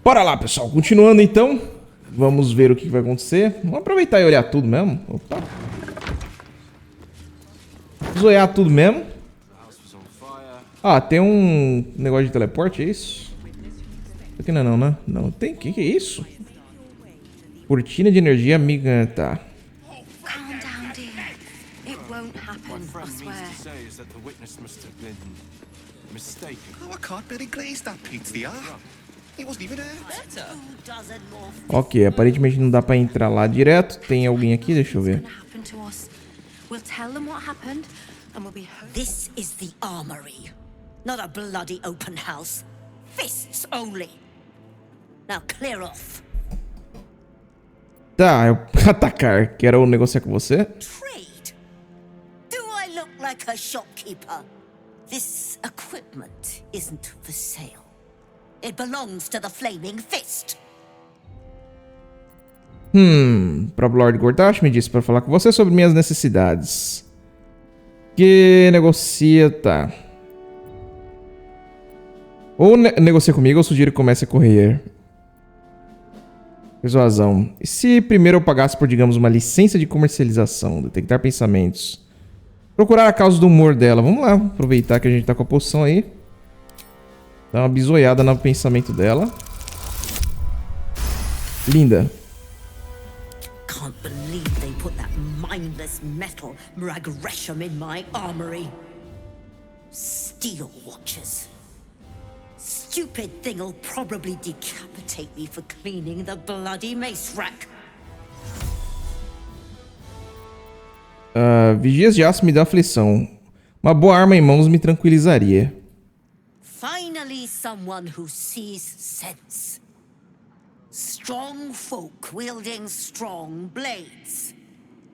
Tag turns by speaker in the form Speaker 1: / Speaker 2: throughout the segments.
Speaker 1: Bora lá, pessoal. Continuando, então. Vamos ver o que vai acontecer. Vamos aproveitar e olhar tudo mesmo. Opa. Vamos olhar tudo mesmo. Ah, tem um negócio de teleporte, é isso? Aqui não é não, né? Não, tem. Que é isso? Cortina de energia amiga. Tá. Ok, aparentemente não dá pra entrar lá direto. Tem alguém aqui? Deixa eu ver.
Speaker 2: This is the armory, not a bloody open house. Fists only. Now clear off.
Speaker 1: Tá, eu atacar. Quero negociar com você.
Speaker 2: Trade. Do I look like a shopkeeper? This equipment isn't for sale. It belongs to the Flaming Fist.
Speaker 1: Próprio Lord Gortash me disse para falar com você sobre minhas necessidades. Que negocia, tá. Ou negocia comigo ou sugiro que comece a correr. Persuasão. E se primeiro eu pagasse por, digamos, uma licença de comercialização? Detectar pensamentos. Procurar a causa do humor dela. Vamos lá, aproveitar que a gente tá com a poção aí. Dar uma bisoiada no pensamento dela. Linda.
Speaker 2: Can't believe they put that mindless metal Mragresham in my armory. Steel watchers. Stupid thing'll probably decapitate me for cleaning the bloody mace rack.
Speaker 1: Vigias de aço me dá aflição. Uma boa arma em mãos me tranquilizaria.
Speaker 2: Finally someone who sees sense. Strong folk wielding strong blades.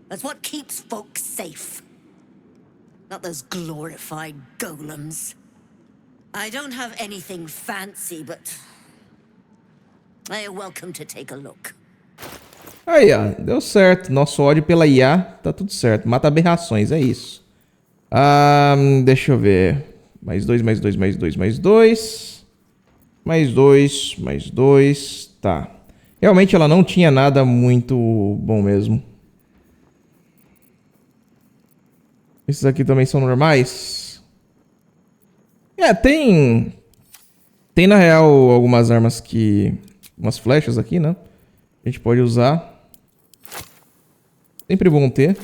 Speaker 2: That's what keeps folk safe. Not those glorified golems. I don't have anything fancy, but you're welcome to take a look.
Speaker 1: Aí, ó, deu certo. Nosso ódio pela IA tá tudo certo. Mata aberrações, é isso. Deixa eu ver. Mais 2, mais 2, mais 2, mais 2. Mais 2, mais 2. Tá. Realmente ela não tinha nada muito bom mesmo. Esses aqui também são normais? Tem na real algumas armas que... Umas flechas aqui, né? A gente pode usar. Sempre vão ter.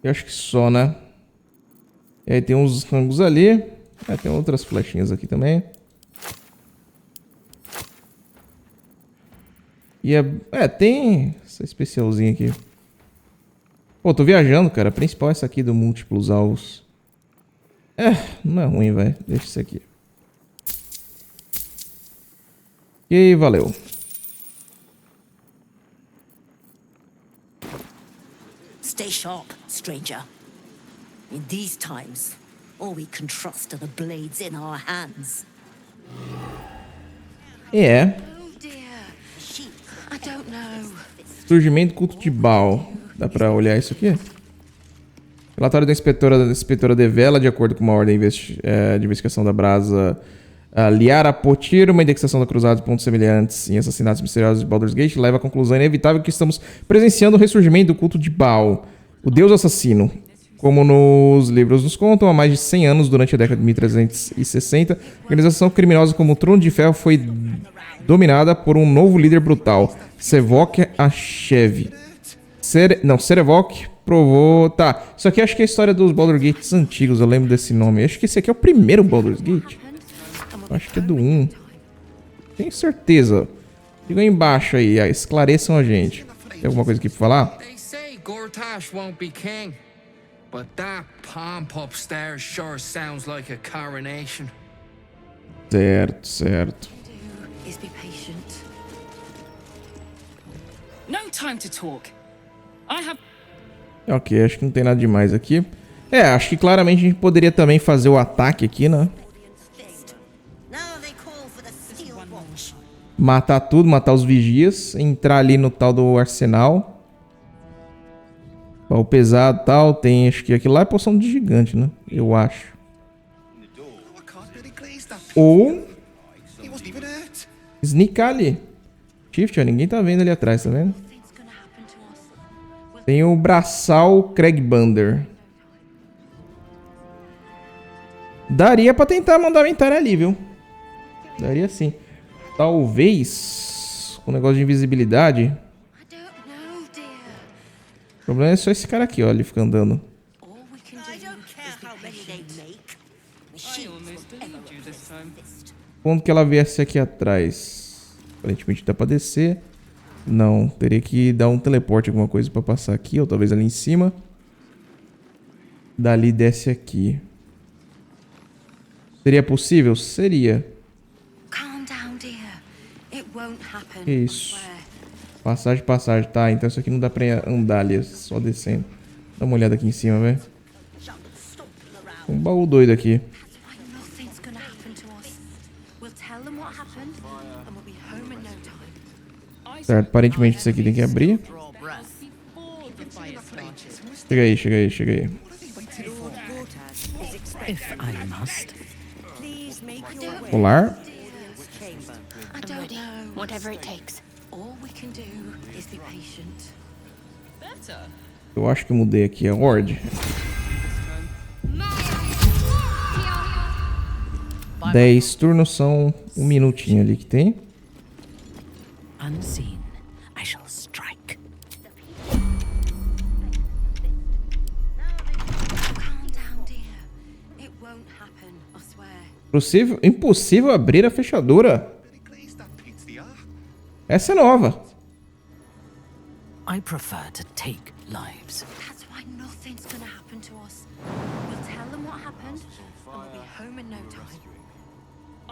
Speaker 1: Eu acho que só, né? E aí tem uns rangos ali. Tem outras flechinhas aqui também. E tem essa especialzinha aqui. Pô, tô viajando, cara. A principal é essa aqui do múltiplos alvos. Não é ruim, velho. Deixa isso aqui. E valeu.
Speaker 2: Stay sharp, stranger. In these times, all we can trust are the blades in our hands.
Speaker 3: Oh dear. I don't know.
Speaker 1: Surgimento do culto de Baal. Dá pra olhar isso aqui? Relatório da inspetora de vela, de acordo com uma ordem de investigação da Brasa Liara Potir, uma indexação da cruzada de pontos semelhantes em assassinatos misteriosos de Baldurs Gate, leva à conclusão inevitável que estamos presenciando o ressurgimento do culto de Baal, o deus assassino. Como nos livros nos contam, há mais de 100 anos, durante a década de 1360, a organização criminosa como o Trono de Ferro foi dominada por um novo líder brutal, Sevok Ashev. Serevok provou... Tá, isso aqui acho que é a história dos Baldurs Gates antigos, eu lembro desse nome. Acho que esse aqui é o primeiro Baldurs Gate. Acho que é do 1. Tenho certeza. Diga aí embaixo aí, esclareçam a gente. Tem alguma coisa aqui pra falar?
Speaker 4: Gortash won't be king, but that pomp upstairs sure sounds like a coronation.
Speaker 1: Certo.
Speaker 3: Is be patient. No time to talk. I have...
Speaker 1: Ok, acho que não tem nada demais aqui. Acho que claramente a gente poderia também fazer o ataque aqui, né? Matar tudo, matar os vigias. Entrar ali no tal do arsenal. Baú pesado e tal. Tem, acho que aquilo lá é poção de gigante, né? Eu acho. Ou sneakar ali. Shift, ó, ninguém tá vendo ali atrás, tá vendo? Tem o braçal Craigbander. Daria pra tentar mandar mentar ali, viu? Daria sim. Talvez com o negócio de invisibilidade. O problema é só esse cara aqui, ó. Ele fica andando.
Speaker 2: I don't care how many they make.
Speaker 3: I almost believed you this time.
Speaker 1: Quando que ela viesse aqui atrás? Aparentemente dá pra descer. Não, teria que dar um teleporte, alguma coisa pra passar aqui. Ou talvez ali em cima. Dali desce aqui. Seria possível? Seria.
Speaker 3: Calm down, dear. It won't happen.
Speaker 1: Que
Speaker 3: I
Speaker 1: isso?
Speaker 3: swear.
Speaker 1: Passagem, passagem. Tá, então isso aqui não dá pra andar ali. É só descendo. Dá uma olhada aqui em cima, velho. Um baú doido aqui.
Speaker 3: That's why nothing's gonna happen to us. We'll tell them what happened, and we'll be home in no time.
Speaker 1: Certo, aparentemente isso aqui tem que abrir.
Speaker 2: Draw breath.
Speaker 3: Before the fire started.
Speaker 1: Chega aí, chega aí, chega aí.
Speaker 2: Lord Gortash is expecting.
Speaker 5: If I must.
Speaker 2: Please make your way
Speaker 1: Pular.
Speaker 2: to the audience chamber.
Speaker 3: I don't know.
Speaker 5: Whatever it takes.
Speaker 3: All we can do is be patient. Better.
Speaker 1: Eu acho que eu mudei aqui a ordem. 10 turnos são um minutinho ali que tem.
Speaker 5: Unseen, I shall strike.
Speaker 3: Calm down, dear. It won't happen, I swear.
Speaker 1: Impossível abrir a fechadura. Essa é nova.
Speaker 5: I prefer to take lives.
Speaker 3: That's why nothing's gonna happen to us. We'll tell them what happened, and we'll be home in no time.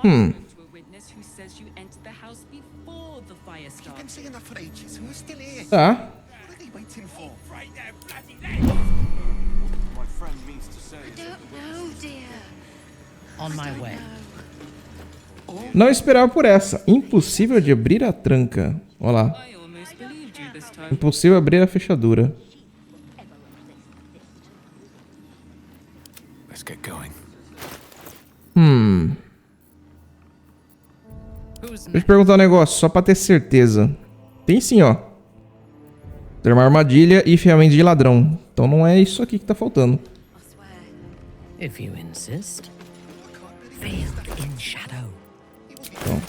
Speaker 1: Hmm.
Speaker 3: To a witness who says you entered the house before the fire started.
Speaker 6: Saying that for ages. Who's still here?
Speaker 1: Tá.
Speaker 6: What are they waiting for?
Speaker 3: I don't know, dear.
Speaker 5: On my way.
Speaker 1: Não esperava por essa. Impossível de abrir a tranca. Olha lá.
Speaker 3: I almost believed you this time.
Speaker 1: Impossível abrir a fechadura.
Speaker 6: Let's get going.
Speaker 5: Who's
Speaker 1: Deixa eu te perguntar um negócio, só pra ter certeza. Tem sim, ó. Ter uma armadilha e ferramentas de ladrão. Então não é isso aqui que tá faltando.
Speaker 3: I swear.
Speaker 5: if you insist? Veiled in shadow.
Speaker 1: Então,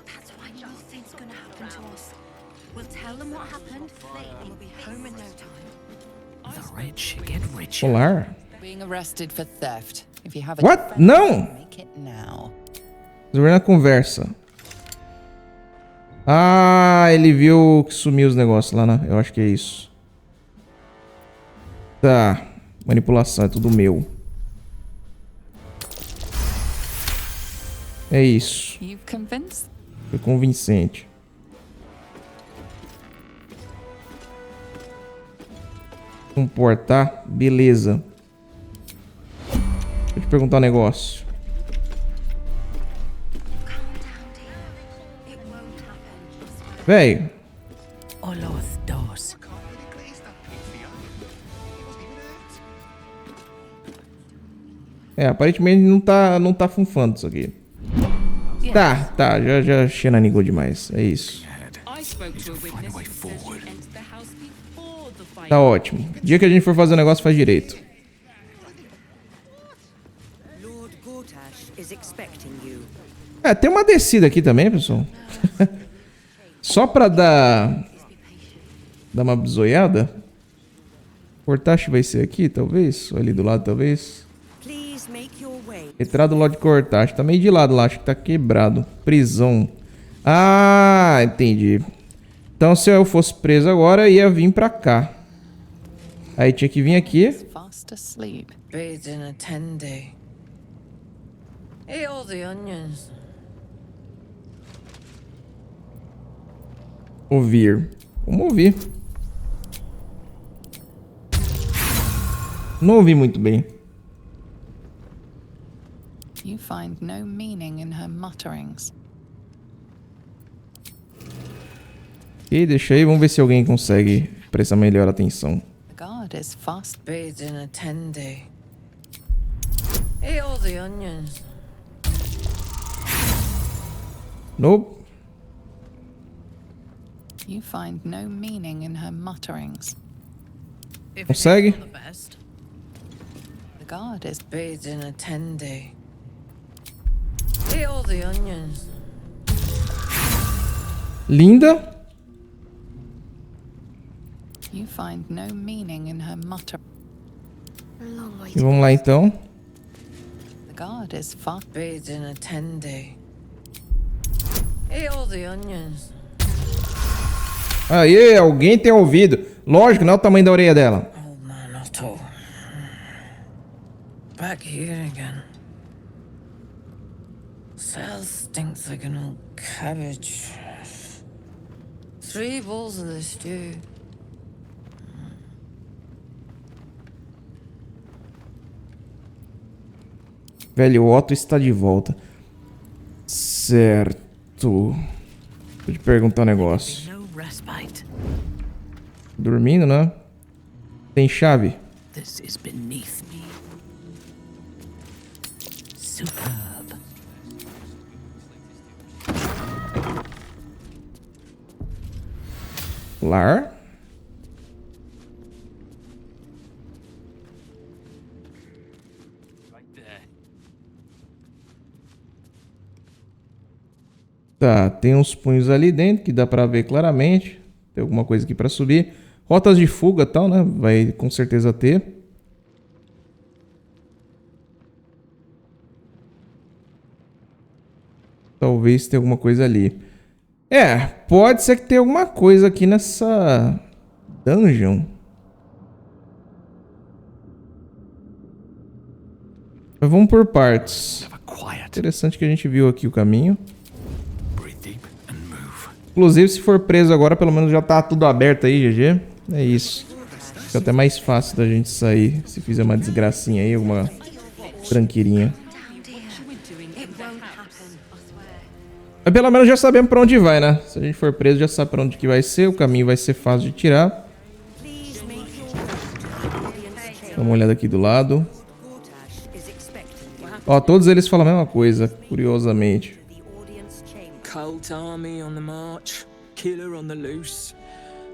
Speaker 3: That's why nothing's gonna happen to us. We'll tell them what happened, and we'll be home in no time.
Speaker 5: The rich get richer.
Speaker 1: polar.
Speaker 7: Being arrested for theft. If you have a
Speaker 1: What?
Speaker 7: defense,
Speaker 1: Não!
Speaker 7: make it now.
Speaker 1: Resolver na conversa. Ah, ele viu que sumiu os negócios lá, né? Eu acho que é isso. Tá. Manipulação, é tudo meu. É isso.
Speaker 7: You've convinced?
Speaker 1: Foi convincente. Comportar? Beleza. Deixa eu te perguntar um negócio.
Speaker 3: Calm down, dear. It won't happen. I swear.
Speaker 1: Véi,
Speaker 5: Oloth dos.
Speaker 1: aparentemente não tá funfando isso aqui. Tá, já xenanigou demais. É isso.
Speaker 3: I spoke to a witness who says you entered the house before the fire.
Speaker 1: Tá ótimo. Dia que a gente for fazer o negócio, faz direito.
Speaker 2: Lord Gortash is expecting you.
Speaker 1: É, tem uma descida aqui também, pessoal. Só pra dar uma bisoiada. Cortache vai ser aqui, talvez? Ou ali do lado, talvez?
Speaker 2: Please make your way.
Speaker 1: Retrado do lado de Cortache. Tá meio de lado lá, acho que tá quebrado. Prisão. Ah, entendi. Então se eu fosse preso agora, ia vir pra cá. Aí tinha que vir aqui.
Speaker 7: Fast asleep.
Speaker 8: Bathed in a tendy. Ate all the onions.
Speaker 1: Ouvir. Vamos ouvir. Não ouvi muito bem.
Speaker 7: You find no meaning in her mutterings.
Speaker 1: E deixa aí, vamos ver se alguém consegue prestar melhor atenção.
Speaker 7: The guard is fast.
Speaker 8: Bathed in a tendy. Eat all the onions.
Speaker 1: Nope.
Speaker 7: You find no meaning in her mutterings.
Speaker 1: Consegue?
Speaker 7: The guard is
Speaker 8: Bathed in a tendy. Eat all the onions.
Speaker 1: Linda.
Speaker 7: You find no meaning in her mutter.
Speaker 1: E vamos lá então.
Speaker 7: The guard is fast.
Speaker 8: Bathed in a tendy. Eat all the onions.
Speaker 1: Aê, alguém tem ouvido. Lógico, não é o tamanho da orelha dela.
Speaker 8: Old man Otto. Back here again. Cell stinks like an old cabbage. 3 bowls of the stew.
Speaker 1: Velho, o Otto está de volta. Certo. Vou te perguntar um negócio.
Speaker 5: No respite.
Speaker 1: Dormindo, né? Tem chave?
Speaker 5: This is beneath me. Superb.
Speaker 1: Lar. Tá, tem uns punhos ali dentro que dá pra ver claramente. Tem alguma coisa aqui pra subir. Rotas de fuga e tal, né? Vai com certeza ter. Talvez tenha alguma coisa ali. É, pode ser que tenha alguma coisa aqui nessa dungeon. Mas vamos por partes. Interessante que a gente viu aqui o caminho. Inclusive, se for preso agora, pelo menos já tá tudo aberto aí, GG. É isso. Fica até mais fácil da gente sair se fizer uma desgracinha aí, alguma tranqueirinha. Mas pelo menos já sabemos pra onde vai, né? Se a gente for preso, já sabe pra onde que vai ser. O caminho vai ser fácil de tirar. Dá uma olhada aqui do lado. Ó, todos eles falam a mesma coisa, curiosamente.
Speaker 9: Cult army on the march, killer on the loose,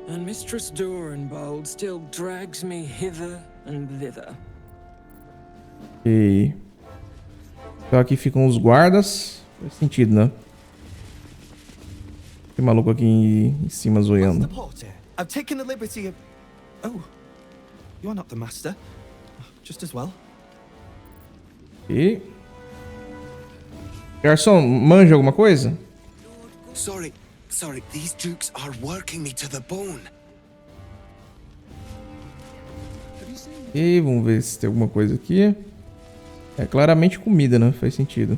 Speaker 9: and Mistress Dorenbold still drags me hither and thither.
Speaker 1: E então aqui ficam os guardas. Faz sentido, né? Tem maluco aqui em cima zoiando.
Speaker 6: I've taken the liberty of... Oh, you're not the master. Just as well.
Speaker 1: E garçom, manja alguma coisa?
Speaker 6: Sorry, these dukes are working me to the bone.
Speaker 1: E vamos ver se tem alguma coisa aqui. É claramente comida, né? Faz sentido.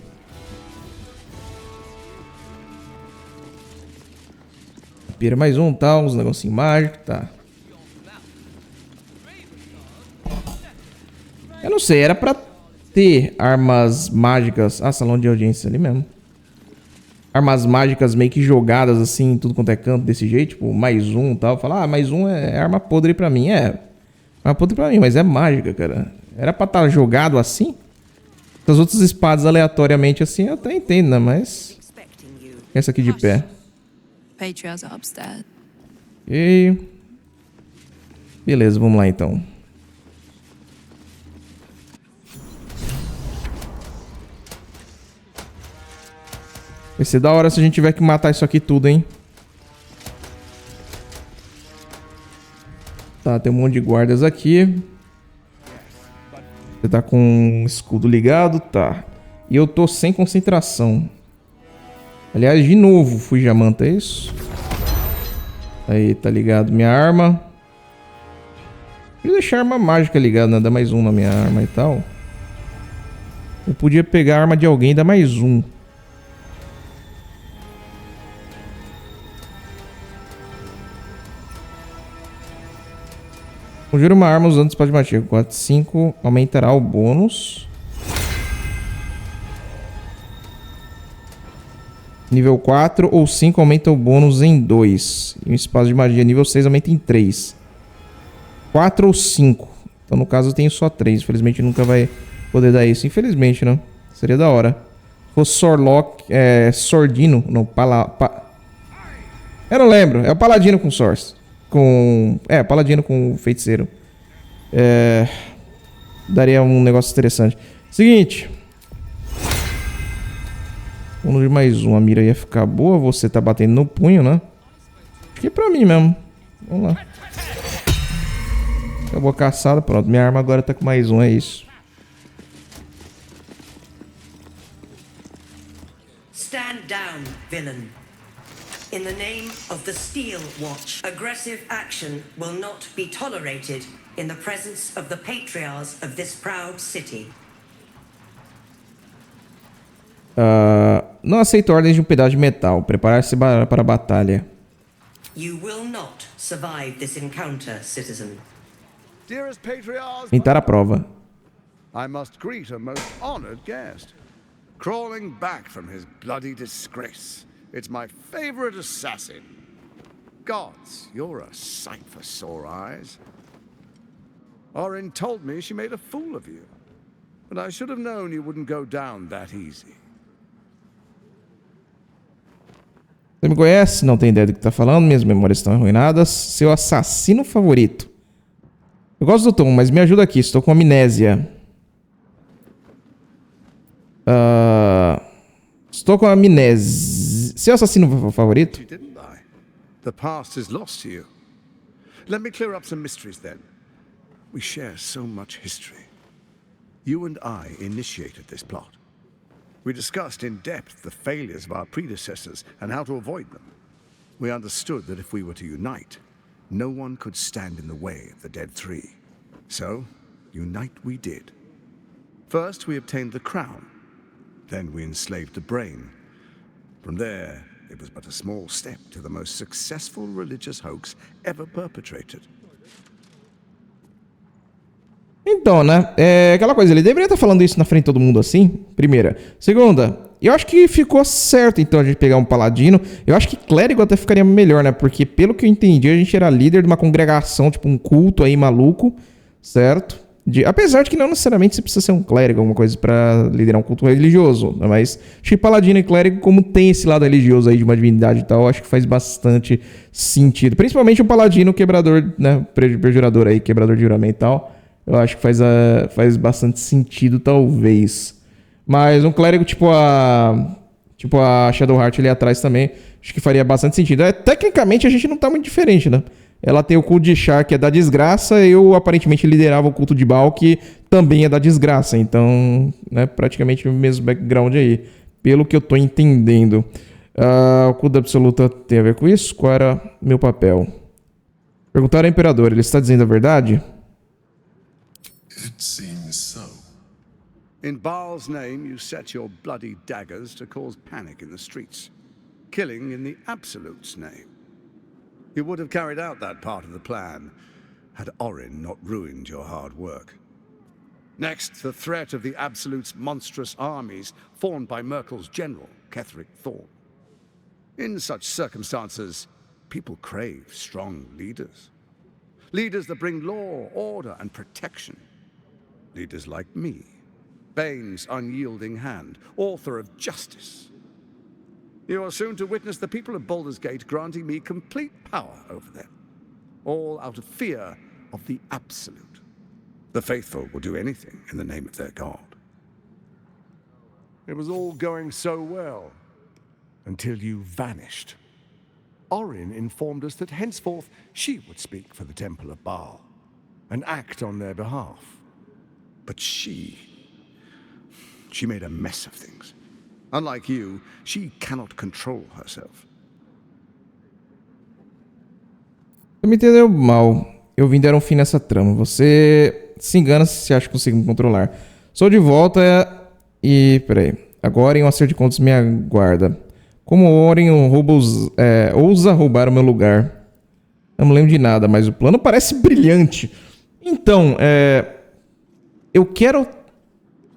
Speaker 1: Pira mais um, tal, uns negocinhos mágicos, tá. Eu não sei, era pra ter armas mágicas. Ah, salão de audiência ali mesmo. Armas mágicas meio que jogadas assim, em tudo quanto é canto, desse jeito, tipo, mais um e tal. Falar, ah, mais um é arma podre pra mim. É, arma podre pra mim, mas é mágica, cara. Era pra estar jogado assim? As outras espadas aleatoriamente assim, eu até entendo, né? Mas essa aqui de pé.
Speaker 3: Patriarchs are upstairs.
Speaker 1: E beleza, vamos lá então. Vai ser da hora se a gente tiver que matar isso aqui tudo, hein? Tá, tem um monte de guardas aqui. Você tá com um escudo ligado, tá. E eu tô sem concentração. Aliás, de novo, fui Jamanta, é isso? Aí, tá ligado minha arma. Vou deixar a arma mágica ligada, né? Dá mais um na minha arma e tal. Eu podia pegar a arma de alguém e dar mais um. Conjura uma arma usando espada de magia. 4, 5. Aumentará o bônus. Nível 4 ou 5 aumenta o bônus em 2. E um espaço de magia nível 6 aumenta em 3. 4 ou 5. Então, no caso, eu tenho só 3. Infelizmente, nunca vai poder dar isso. Infelizmente, né? Seria da hora. Se fosse Sorlock, Sordino. Não, eu não lembro. É o Paladino com Swords. Paladino com Feiticeiro. Daria um negócio interessante. Seguinte. Vamos de mais um. A mira ia ficar boa. Você tá batendo no punho, né? Acho que é pra mim mesmo. Vamos lá. Acabou a caçada. Pronto. Minha arma agora tá com mais um. É isso.
Speaker 2: Stand down, villain. In the name of the Steel Watch, aggressive action will not be tolerated in the presence of the patriarchs of this proud city.
Speaker 1: Não aceito ordens de um pedaço de metal. Preparar-se para a batalha.
Speaker 2: You will not survive this encounter, citizen.
Speaker 10: Dearest patriarchs,
Speaker 1: Pintar a prova.
Speaker 10: I must greet a most honored guest. Crawling back from his bloody disgrace. It's my favorite assassin. Gods, you're a sight for sore eyes. Orin told me she made a fool of you. But I should have known you wouldn't go down that easy.
Speaker 1: Você me conhece? Não tem ideia do que tá falando. Minhas memórias estão arruinadas. Seu assassino favorito. Eu gosto do tom, mas me ajuda aqui. Estou com amnésia. Estou com amnésia. Seu assassino favorito?
Speaker 10: Didn't I? The past is lost to you. Let me clear up some mysteries then. We share so much history. You and I initiated this plot. We discussed in depth the failures of our predecessors and how to avoid them. We understood that if we were to unite, no one could stand in the way of the Dead Three. So, unite we did. First, we obtained the crown. Then we enslaved the brain. From there, it was but a small step to the most successful religious hoax ever perpetrated.
Speaker 1: Então, né? É aquela coisa, ele deveria estar falando isso na frente de todo mundo assim, primeira. Segunda, eu acho que ficou certo, então, a gente pegar um paladino. Eu acho que clérigo até ficaria melhor, né? Porque, pelo que eu entendi, a gente era líder de uma congregação, tipo um culto aí maluco, certo? Apesar de que não necessariamente você precisa ser um clérigo, alguma coisa pra liderar um culto religioso, né? Mas acho que paladino e clérigo, como tem esse lado religioso aí de uma divindade e tal, acho que faz bastante sentido. Principalmente o paladino quebrador, né? Perjurador aí, quebrador de juramento e tal. Eu acho que faz bastante sentido, talvez. Mas um clérigo tipo a Shadowheart ali atrás também, acho que faria bastante sentido. Tecnicamente a gente não tá muito diferente, né? Ela tem o culto de Char, que é da desgraça. Eu, aparentemente, liderava o culto de Baal, que também é da desgraça. Então, né, praticamente o mesmo background aí. Pelo que eu tô entendendo. O culto da absoluta tem a ver com isso? Qual era meu papel? Perguntaram ao imperador. Ele está dizendo a verdade?
Speaker 11: It seems so.
Speaker 10: In Baal's name, you set your bloody daggers to cause panic in the streets. Killing in the Absolute's name. You would have carried out that part of the plan had Orin not ruined your hard work. Next, the threat of the Absolute's monstrous armies formed by Merkel's general, Ketheric Thorn. In such circumstances, people crave strong leaders. Leaders that bring law, order, and protection. Leaders like me, Bane's unyielding hand, author of justice. You are soon to witness the people of Baldurs Gate granting me complete power over them. All out of fear of the Absolute. The faithful will do anything in the name of their god.
Speaker 11: It was all going so well, until you vanished. Orin informed us that henceforth she would speak for the Temple of Baal, and act on their behalf.
Speaker 10: But she made a mess of things. Unlike you, she cannot control herself.
Speaker 1: Você me entendeu mal. Eu vim dar um fim nessa trama. Você se engana se acha que consigo me controlar. Sou de volta e... Peraí. Agora em um acerto de contas me aguarda. Como Orin ousa roubar o meu lugar. Não me lembro de nada, mas o plano parece brilhante. Então, eu quero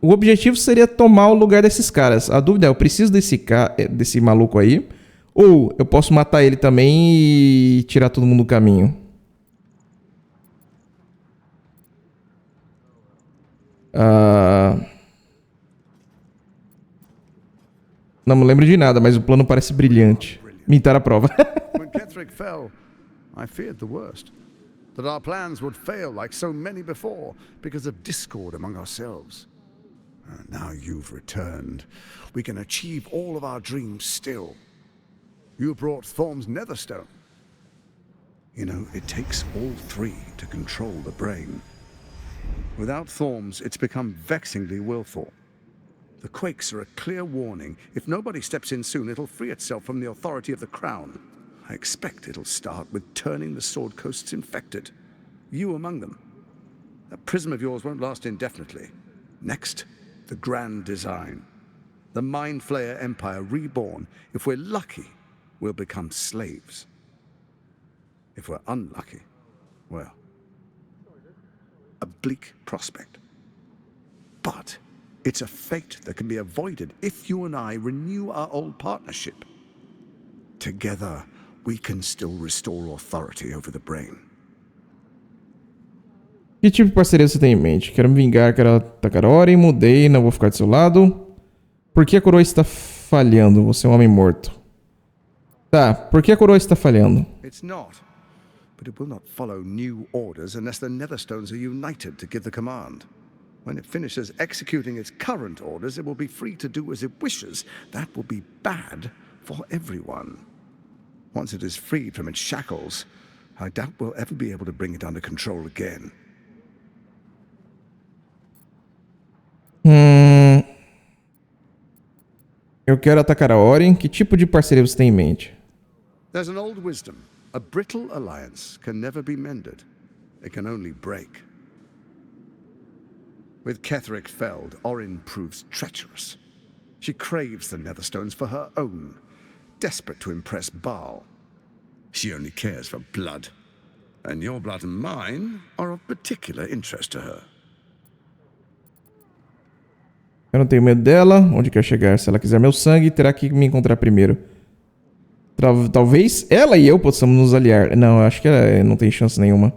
Speaker 1: O objetivo seria tomar o lugar desses caras. A dúvida é, eu preciso desse maluco aí? Ou eu posso matar ele também e tirar todo mundo do caminho? Não me lembro de nada, mas o plano parece brilhante. Mintar a prova.
Speaker 10: When Ketheric fell, I feared the worst. That our plans would fail like so many before because of discord among ourselves. Now you've returned. We can achieve all of our dreams still. You brought Thorm's Netherstone. You know, it takes all three to control the brain. Without Thorm's, it's become vexingly willful. The quakes are a clear warning. If nobody steps in soon, it'll free itself from the authority of the Crown. I expect it'll start with turning the Sword Coasts infected. You among them. That prism of yours won't last indefinitely. Next, the grand design. The Mind Flayer Empire reborn. If we're lucky, we'll become slaves. If we're unlucky, well, a bleak prospect. But it's a fate that can be avoided if you and I renew our old partnership. Together, we can still restore authority over the brain.
Speaker 1: Que tipo de parceria você tem em mente? Quero me vingar, quero atacar Orin, mudei, não vou ficar do seu lado. Por que a coroa está falhando? Você é um homem morto. Tá, por que a coroa está falhando?
Speaker 10: It's not. But it will not follow new orders unless the Netherstones are united to give the command. When it finishes executing its current orders, it will be free to do as it wishes. That will be bad for everyone. Once it is freed from its shackles, I doubt we'll ever be able to bring it under control again.
Speaker 1: Eu quero atacar a Orin. Que tipo de parceria você tem em mente?
Speaker 10: There's an old wisdom. A brittle alliance can never be mended. It can only break. With Ketheric felled, Orin proves treacherous. She craves the Netherstones for her own, desperate to impress Baal. She only cares for blood. And your blood and mine are of particular interest to her.
Speaker 1: Eu não tenho medo dela. Onde quer chegar? Se ela quiser meu sangue, terá que me encontrar primeiro. Talvez ela e eu possamos nos aliar. Não, eu acho que ela não tem chance nenhuma.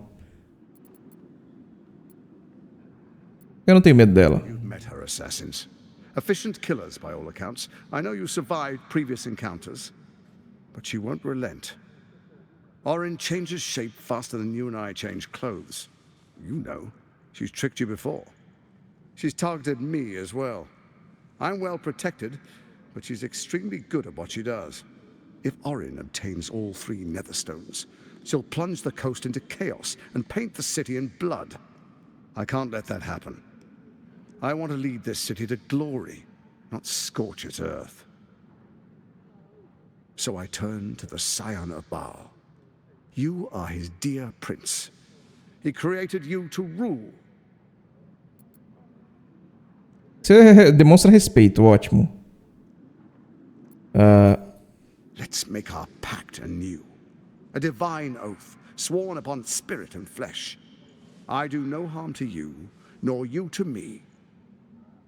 Speaker 1: Eu não tenho medo dela.
Speaker 10: You've met her assassins. Efficient killers, by all accounts. I know you survived previous encounters. But she won't relent. Orin changes shape faster than you and I change clothes. You know, she's tricked you before. She's targeted me as well. I'm well protected, but she's extremely good at what she does. If Orin obtains all three Netherstones, she'll plunge the coast into chaos and paint the city in blood. I can't let that happen. I want to lead this city to glory, not scorch its earth. So I turn to the Scion of Baal. You are his dear prince. He created you to rule.
Speaker 1: Você demonstra respeito, ótimo.
Speaker 10: Let's make our pact anew. A divine oath, sworn upon spirit and flesh. I do no harm to you, nor you to me.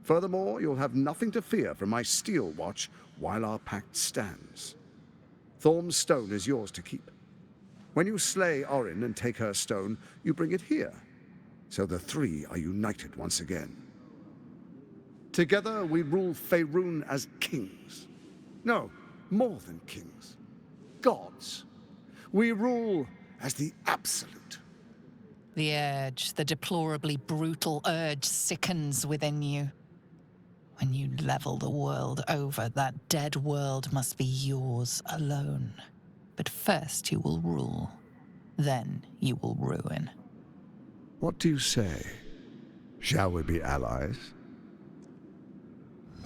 Speaker 10: Furthermore, you'll have nothing to fear from my steel watch while our pact stands. Thorm's stone is yours to keep. When you slay Orin and take her stone, you bring it here. So the three are united once again. Together we rule Faerun as kings. No, more than kings. Gods. We rule as the absolute.
Speaker 7: The urge, the deplorably brutal urge sickens within you. When you level the world over, that dead world must be yours alone. But first you will rule. Then you will ruin.
Speaker 10: What do you say? Shall we be allies?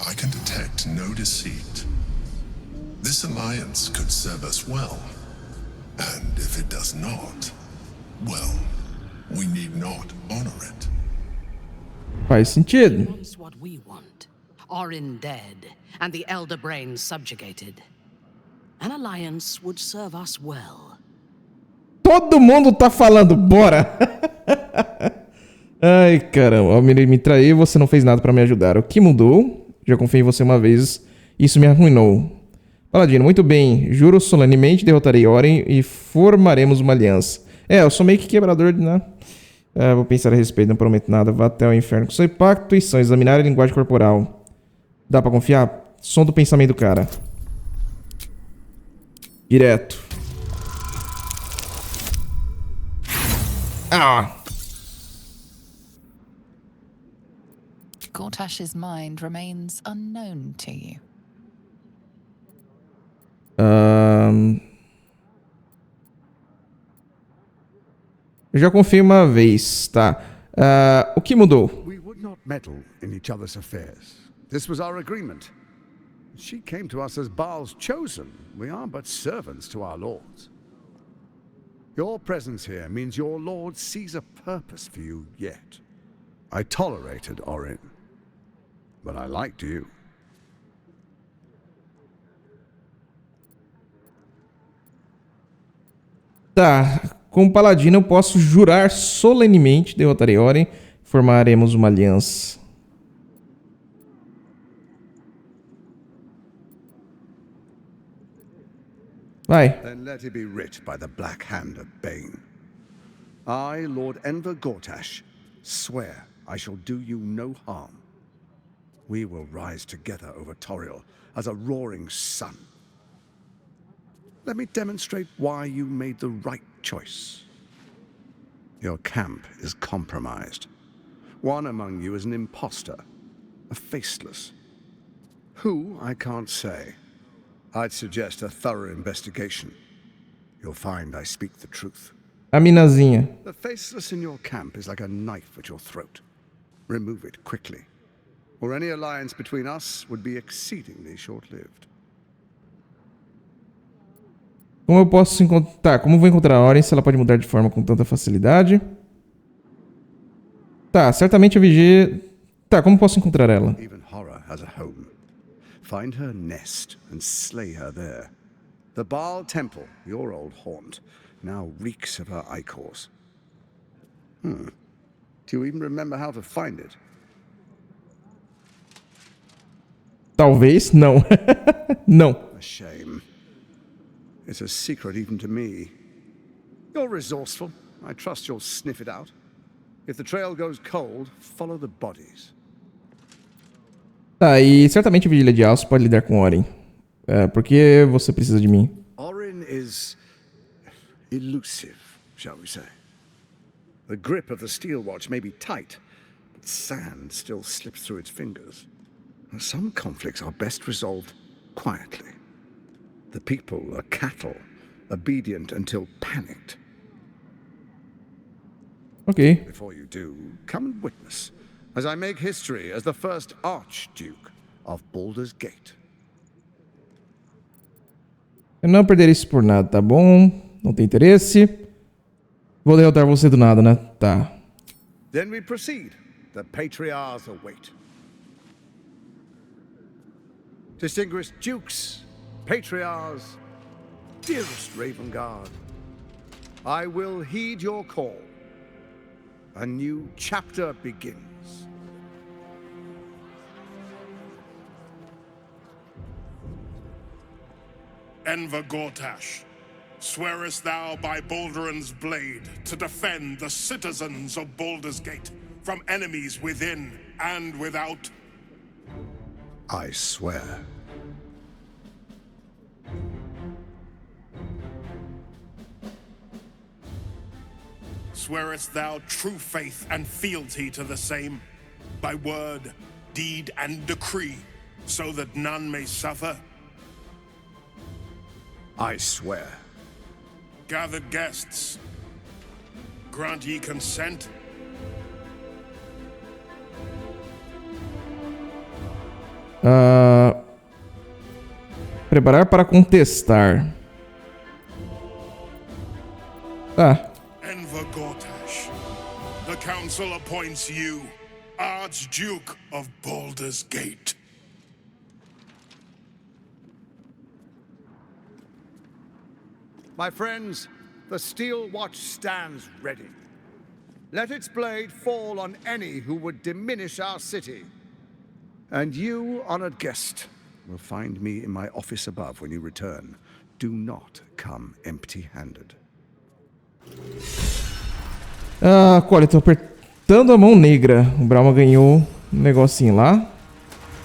Speaker 12: I can detect no deceit. This alliance could serve us well. And if it does not, well, we need not honor it.
Speaker 1: Faz sentido.
Speaker 5: Wants what we want. Orin dead, and the Elder Brain subjugated. An alliance would serve us well.
Speaker 1: Todo mundo tá falando, bora. Ai, caramba. Ao me trair, você não fez nada pra me ajudar. O que mudou? Já confiei em você uma vez. Isso me arruinou. Paladino, muito bem. Juro solenemente, derrotarei Oren e formaremos uma aliança. Eu sou meio que quebrador de... Né? Vou pensar a respeito, não prometo nada. Vá até o inferno com seu impacto e são. Examinar a linguagem corporal. Dá pra confiar? Som do pensamento do cara. Direto.
Speaker 7: Gortash's mind remains unknown to you.
Speaker 1: Eu já confio uma vez, tá? O que mudou?
Speaker 10: We would not meddle in each other's affairs. This was our agreement. She came to us as Baal's chosen. We are but servants to our lords. Your presence here means your lord sees a purpose for you yet. I tolerated Orin, but I liked you.
Speaker 1: Tá, como paladino eu posso jurar solenemente derrotarei Oren, formaremos uma aliança. Vai.
Speaker 10: Then let it be writ by the black hand of Bane. I, Lord Enver Gortash, swear I shall do you no harm. We will rise together over Toriel as a roaring sun. Let me demonstrate why you made the right choice. Your camp is compromised. One among you is an imposter, a faceless. Who, I can't say. I'd suggest a thorough investigation. You'll find I speak the truth.
Speaker 1: A minazinha.
Speaker 10: The faceless in your camp is like a knife at your throat. Remove it quickly, or any alliance between us would be exceedingly short-lived.
Speaker 1: Como eu posso encontrar... Tá, como vou encontrar a Oren se ela pode mudar de forma com tanta facilidade? Tá, certamente a vigia... Tá, como posso encontrar ela?
Speaker 10: Even horror has a home. Find her nest and slay her there. The Baal Temple, your old haunt, now reeks of her ichors. Do you even remember how to find it?
Speaker 1: Talvez, não. Não.
Speaker 10: A shame. It's a secret even to me. You're resourceful. I trust you'll sniff it out. If the trail goes cold, follow the bodies.
Speaker 1: Tá, e certamente a Vigília de Aço pode lidar com Oren. Por que você precisa de mim?
Speaker 10: Orin is elusive, shall we say. The grip of the steel watch may be tight, but sand still slips through its fingers. Some conflicts are best resolved quietly. The people are cattle, obedient until panicked.
Speaker 1: Okay.
Speaker 10: Before you do, come and witness, as I make history as the first Archduke of Baldurs Gate.
Speaker 1: Eu não perderei isso por nada, tá bom? Não tem interesse. Vou derrotar você do nada, né? Tá.
Speaker 10: Then we proceed. The patriarchs await. Distinguished dukes, patriarchs, dearest Ravengard, I will heed your call. A new chapter begins.
Speaker 12: Enver Gortash, swearest thou by Balduran's blade to defend the citizens of Baldurs Gate from enemies within and without?
Speaker 10: I swear.
Speaker 12: Swearest thou true faith and fealty to the same, by word, deed, and decree, so that none may suffer?
Speaker 10: I swear.
Speaker 12: Gathered guests, grant ye consent?
Speaker 1: Preparar para contestar. Tá.
Speaker 12: Enver Gortash, the council appoints you Archduke of Baldurs Gate.
Speaker 10: My friends, the steel watch stands ready. Let its blade fall on any who would diminish our city. And you, honored guest, will find me in my office above when you return. Do not come empty-handed.
Speaker 1: Ah, olha, eu tô apertando a mão negra. O Brahma ganhou um negocinho lá.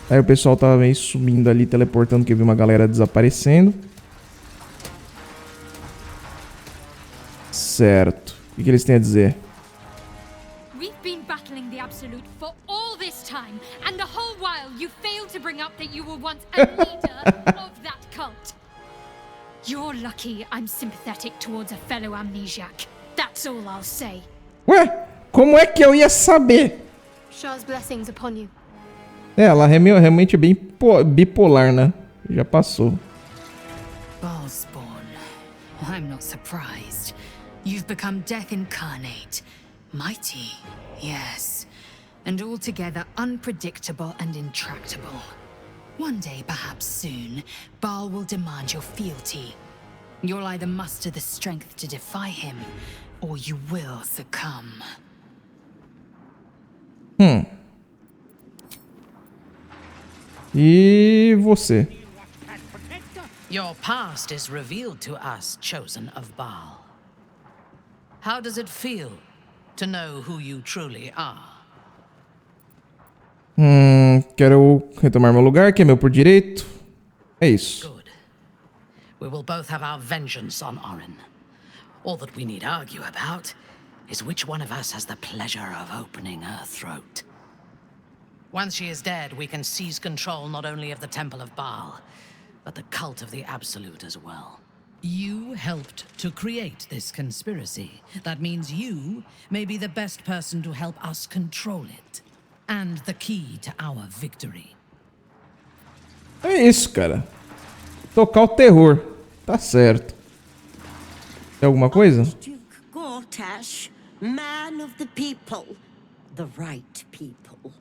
Speaker 1: Aí o pessoal tava meio sumindo ali, teleportando, que eu vi uma galera desaparecendo. Certo. O que eles têm a dizer?
Speaker 13: We've been battling the Absolute for all this time, and the whole while you failed to bring up that you were once a leader of that cult. You're lucky I'm sympathetic towards a fellow amnesiac. That's all I'll say.
Speaker 1: Ué, como é que eu ia saber?
Speaker 13: Shah's blessings upon you.
Speaker 1: É, ela é realmente bem bipolar, né? Já passou.
Speaker 2: Balspawn, I'm not surprised. You've become death incarnate. Mighty, yes. And altogether unpredictable and intractable. One day, perhaps soon, Baal will demand your fealty. You'll either muster the strength to defy him, or you will succumb.
Speaker 1: E você?
Speaker 5: Your past is revealed to us, chosen of Baal. How does it feel to know who you truly are?
Speaker 1: Quero retomar meu lugar, que é meu por direito. É isso.
Speaker 5: Good. We will both have our vengeance on Orin. All that we need argue about is which one of us has the pleasure of opening her throat. Once she is dead, we can seize control not only of the Temple of Baal, but the cult of the Absolute as well. You helped to create this conspiracy. That means you may be the best person to help us control it. And the key to our victory.
Speaker 1: É isso, cara. Tocar o terror. Tá certo. Tem alguma coisa?
Speaker 2: Duke Gortash, man of the people, the right people.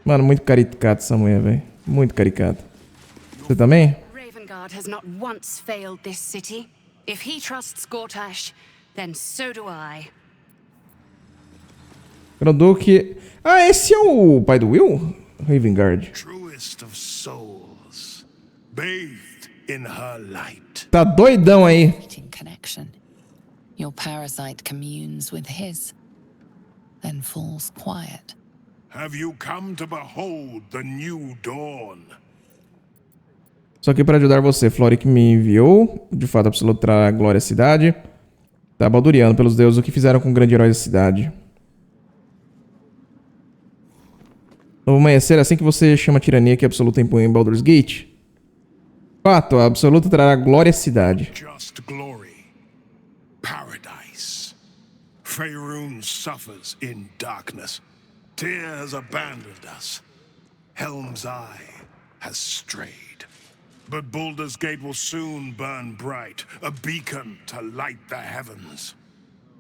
Speaker 1: Mano, muito caricato essa mulher, velho. Muito caricato. Você também?
Speaker 14: Ravengard has not once failed this city. If he trusts Gortash, then so do I.
Speaker 1: Granduque. Ah, esse é o pai do Will? Ravengard.
Speaker 12: Truest of souls, bathed in her light.
Speaker 1: Tá doidão aí.
Speaker 7: Connection. Your parasite communes with his, then falls quiet.
Speaker 12: Have you come to behold the new dawn?
Speaker 1: Só aqui para ajudar você, Floric me enviou. De fato, absoluto trará glória à cidade. Tá balduriano pelos deuses o que fizeram com o grande herói da cidade. No amanhecer, assim que você chama a tirania que absoluta impõe em Baldurs Gate. Fato, a absoluta trará glória à cidade.
Speaker 12: Just glory. Paradise. Faerun suffers in darkness. Tyr has abandoned us. Helm's Eye has strayed. But Baldurs Gate will soon burn bright, a beacon to light the heavens.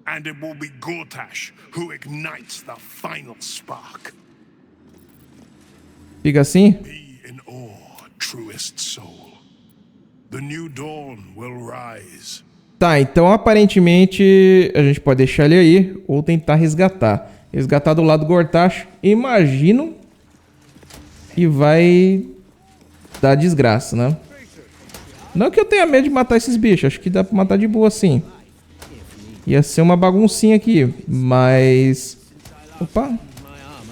Speaker 12: And it will be Gortash who ignites the final spark.
Speaker 1: Fica assim?
Speaker 12: Be in awe, truest soul. The new dawn will rise.
Speaker 1: Tá, então aparentemente a gente pode deixar ele aí ou tentar resgatar. Resgatar do lado do Gortash, imagino que vai dar desgraça, né? Não que eu tenha medo de matar esses bichos, acho que dá pra matar de boa sim. Ia ser uma baguncinha aqui, mas... Opa!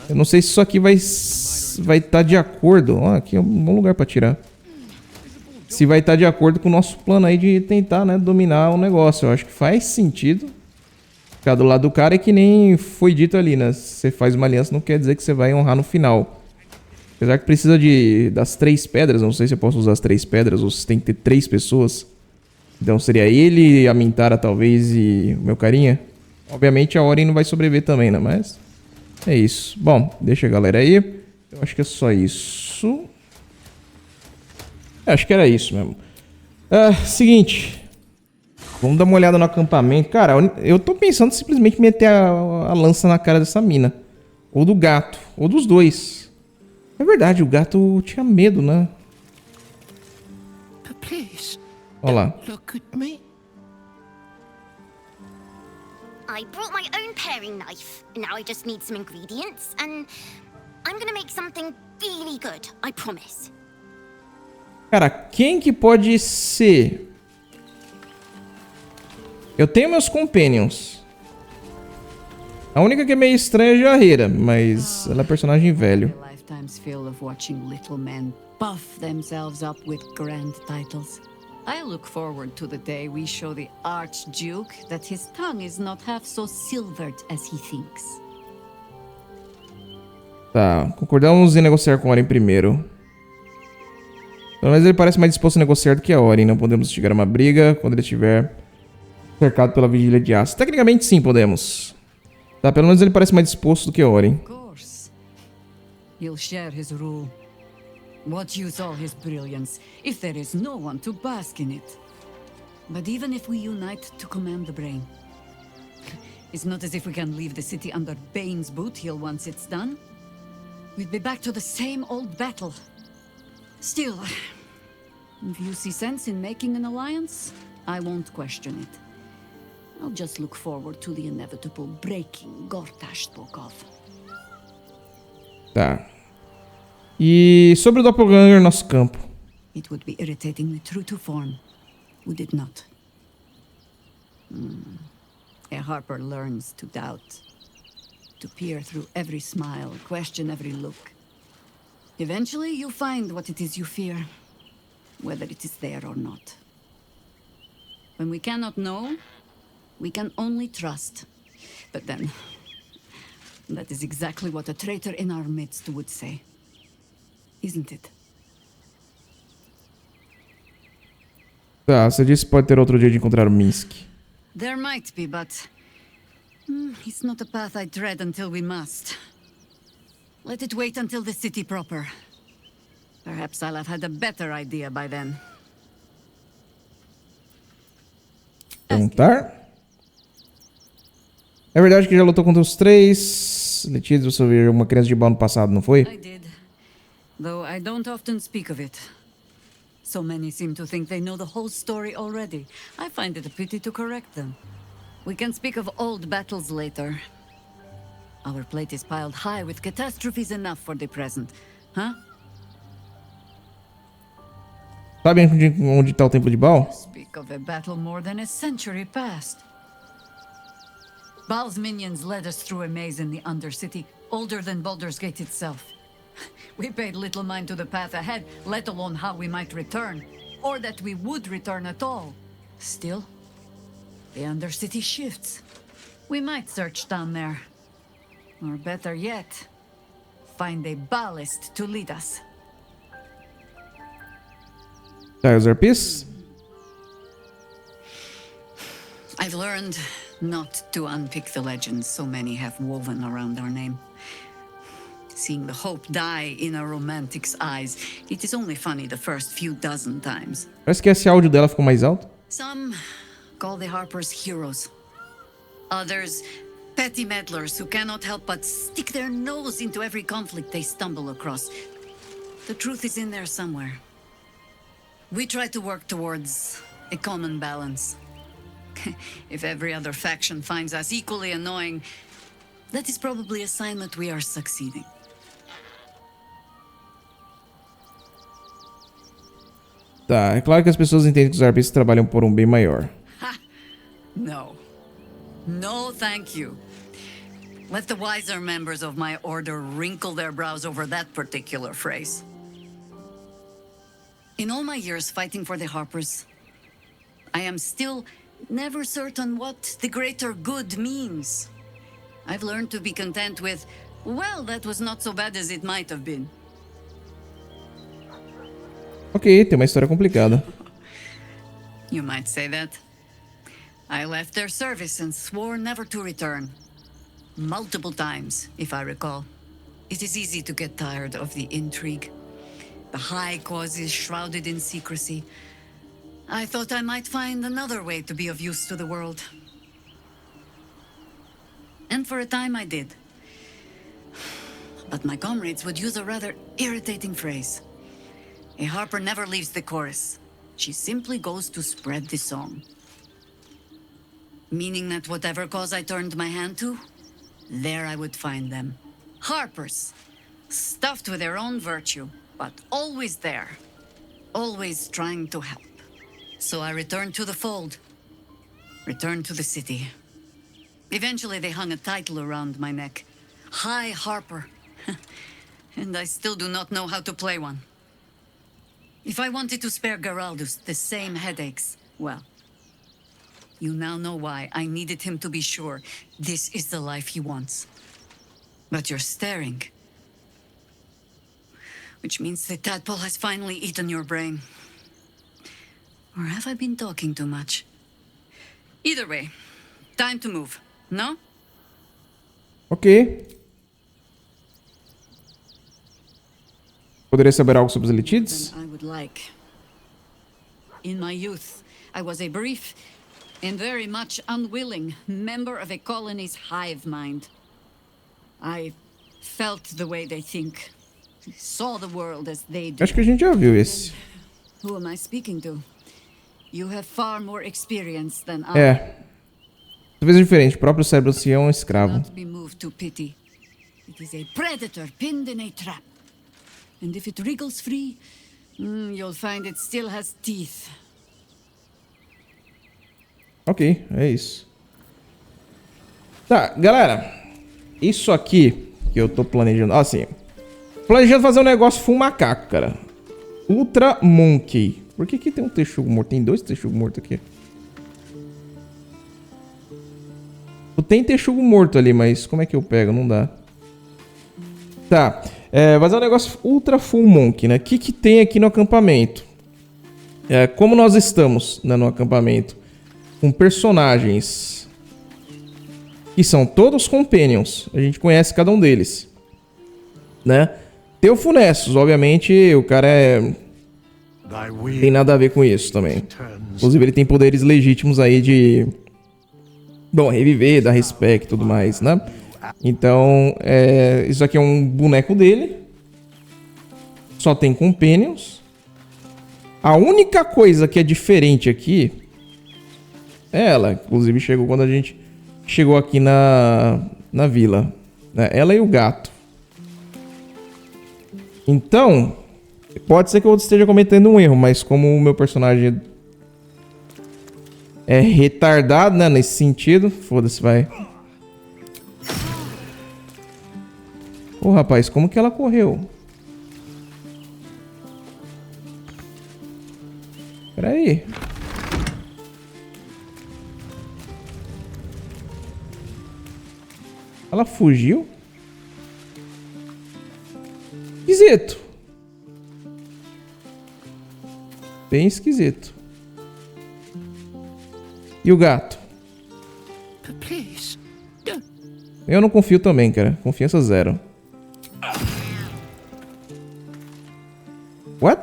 Speaker 1: Eu não sei se isso aqui vai estar de acordo. Ó, aqui é um bom lugar pra tirar. Se vai estar de acordo com o nosso plano aí de tentar, né, dominar o negócio. Eu acho que faz sentido ficar do lado do cara, é que nem foi dito ali, né? Se você faz uma aliança não quer dizer que você vai honrar no final. Apesar que precisa das 3 pedras, não sei se eu posso usar as 3 pedras ou se tem que ter 3 pessoas. Então seria ele, a Mintara talvez e o meu carinha. Obviamente a Orin não vai sobreviver também, né? Mas é isso. Bom, deixa a galera aí. Eu acho que é só isso. Acho que era isso mesmo. Seguinte. Vamos dar uma olhada no acampamento. Cara, eu tô pensando em simplesmente meter a lança na cara dessa mina. Ou do gato. Ou dos dois. É verdade, o gato tinha medo, né?
Speaker 5: Please,
Speaker 1: olha lá.
Speaker 5: look at me.
Speaker 15: I brought my own paring knife. Now I just need some ingredients, and I'm gonna make something really good, I promise.
Speaker 1: Cara, quem que pode ser? Eu tenho meus companions. A única que é meio estranha é a Jarreira, mas ela é personagem velho.
Speaker 16: Lifetimes full of watching little men buff themselves up with grand titles. I look forward to the day we show the Archduke that his tongue is not half so silvered as he thinks.
Speaker 1: Tá, concordamos em negociar com Oren primeiro. Pelo menos ele parece mais disposto a negociar do que a Oren. Não podemos instigar uma briga quando ele estiver cercado pela vigília de aço. Tecnicamente sim, podemos. Tá, pelo menos ele parece mais disposto do que a Oren.
Speaker 16: Of course. He'll share his rule. What use all his brilliance if there is no one to bask in it? But even if we unite to command the brain, it's not as if we can leave the city under Bane's boot heel once it's done. We'd be back to the same old battle. Still, if you see sense in making an alliance, I won't question it. I'll just look forward to the inevitable breaking Gortash spoke of.
Speaker 1: Tá. E sobre o Doppelganger, nosso campo.
Speaker 16: It would be irritatingly true to form, would it not? A Harper learns to doubt, to peer through every smile, question every look. Eventually, you find what it is you fear, whether it is there or not. When we cannot know, we can only trust. But then, that is exactly what a traitor in our midst would say. Isn't it?
Speaker 1: Tá, você disse que pode ter outro dia de encontrar o Minsk.
Speaker 16: There might be, but it's not a path I tread until we must. Let it wait until the city proper. Perhaps I'll have had a better idea by then.
Speaker 1: Perguntar? É verdade que já lutou contra os três. Letícia, você viu uma criança de Baal no passado, não foi?
Speaker 16: I did. Though I don't often speak of it. So many seem to think they know the whole story already. I find it a pity to correct them. We can speak of old battles later. Our plate is piled high with catastrophes enough for the present. Huh?
Speaker 1: Sabe onde tá o templo de Baal?
Speaker 16: Speak of a battle more than a century past. Baal's minions led us through a maze in the Undercity, older than Baldurs Gate itself. We paid little mind to the path ahead, let alone how we might return, or that we would return at all. Still, the Undercity shifts. We might search down there. Or better yet, find a ballast to lead us.
Speaker 1: Tá, os arpis?
Speaker 16: I've learned not to unpick the legends so many have woven around our name. Seeing the hope die in a romantic's eyes, it is only funny the first few dozen times.
Speaker 1: Parece que esse áudio dela ficou mais alto.
Speaker 16: Some call the Harpers heroes. Others, petty meddlers who cannot help but stick their nose into every conflict they stumble across. The truth is in there somewhere. We try to work towards a common balance. If every other faction finds us equally annoying, that is probably a sign that we are succeeding.
Speaker 1: Tá, é claro que as pessoas entendem que os arpistas trabalham por um bem maior.
Speaker 16: No. No, thank you. Let the wiser members of my order wrinkle their brows over that particular phrase. In all my years fighting for the Harpers, I am still never certain what the greater good means. I've learned to be content with, well, that was not so bad as it might have been.
Speaker 1: Ok, tem uma história complicada.
Speaker 16: You might say that. I left their service and swore never to return. Multiple times, if I recall. It is easy to get tired of the intrigue. The high causes shrouded in secrecy. I thought I might find another way to be of use to the world. And for a time I did. But my comrades would use a rather irritating phrase. A harper never leaves the chorus. She simply goes to spread the song. Meaning that whatever cause I turned my hand to, there I would find them. Harpers, stuffed with their own virtue, but always there. Always trying to help. So I returned to the fold. Returned to the city. Eventually they hung a title around my neck. High Harper. And I still do not know how to play one. If I wanted to spare Geraldus the same headaches, well, you now know why I needed him to be sure this is the life he wants. But you're staring. Which means the tadpole has finally eaten your brain. Or have I been talking too much? Either way, time to move, no?
Speaker 1: Ok. Poderia saber algo sobre os Elitides?
Speaker 16: I would like. In my youth, I was a brief and very much unwilling member of a colony's hive mind. I felt the way they think, saw the world as they do.
Speaker 1: Acho que a gente já viu esse.
Speaker 16: Who am I speaking to? You have far more experience than I.
Speaker 1: É. Talvez diferente. O próprio cérebro se é um escravo.
Speaker 16: Not be moved to pity. It is a predator pinned in a trap. And if it wriggles free, you'll find it still has teeth.
Speaker 1: Ok, é isso. Tá, galera. Isso aqui que eu tô planejando. Assim, planejando fazer um negócio full macaco, cara. Ultra Monkey. Por que que tem um texugo morto? Tem dois texugos mortos aqui. Tem texugo morto ali, mas como é que eu pego? Não dá. Tá. Fazer um negócio ultra full monkey, né? O que que tem aqui no acampamento? Como nós estamos, né, no acampamento com personagens que são todos companions. A gente conhece cada um deles, né? Tem o Funessus, obviamente, o cara tem nada a ver com isso também. Inclusive, ele tem poderes legítimos aí de... Bom, reviver, dar respeito e tudo mais, né? Então, isso aqui é um boneco dele. Só tem companions. A única coisa que é diferente aqui é ela. Inclusive, chegou quando a gente chegou aqui na vila, né? Ela e o gato. Então, pode ser que eu esteja cometendo um erro, mas como o meu personagem é retardado, né, nesse sentido, foda-se, vai. Ô, rapaz, como que ela correu? Pera aí. Ela fugiu? Esquisito. Bem esquisito. E o gato? Eu não confio também, cara. Confiança zero. What?